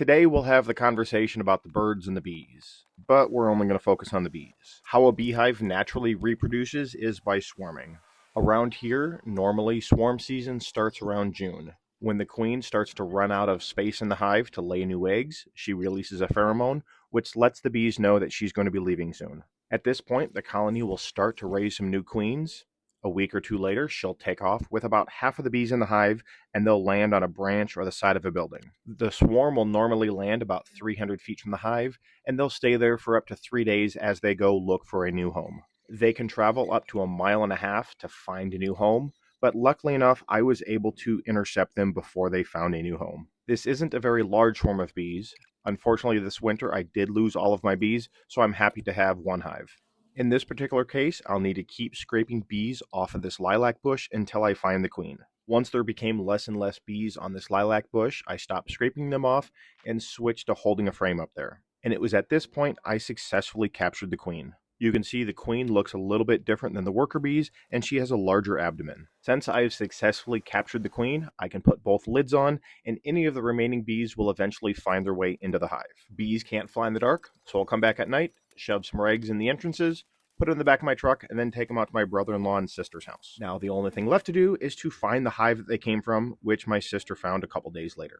Today we'll have the conversation about the birds and the bees, but we're only going to focus on the bees. How a beehive naturally reproduces is by swarming. Around here, normally swarm season starts around June. When the queen starts to run out of space in the hive to lay new eggs, she releases a pheromone, which lets the bees know that she's going to be leaving soon. At this point, the colony will start to raise some new queens. A week or two later, she'll take off with about half of the bees in the hive, and they'll land on a branch or the side of a building. The swarm will normally land about 300 feet from the hive, and they'll stay there for up to 3 days as they go look for a new home. They can travel up to a mile and a half to find a new home, but luckily enough, I was able to intercept them before they found a new home. This isn't a very large swarm of bees. Unfortunately, this winter I did lose all of my bees, so I'm happy to have one hive. In this particular case, I'll need to keep scraping bees off of this lilac bush until I find the queen. Once there became less and less bees on this lilac bush, I stopped scraping them off and switched to holding a frame up there. And it was at this point I successfully captured the queen. You can see the queen looks a little bit different than the worker bees, and she has a larger abdomen. Since I've successfully captured the queen, I can put both lids on, and any of the remaining bees will eventually find their way into the hive. Bees can't fly in the dark, so I'll come back at night, shove some more eggs in the entrances, put it in the back of my truck, and then take them out to my brother-in-law and sister's house. Now, the only thing left to do is to find the hive that they came from, which my sister found a couple days later.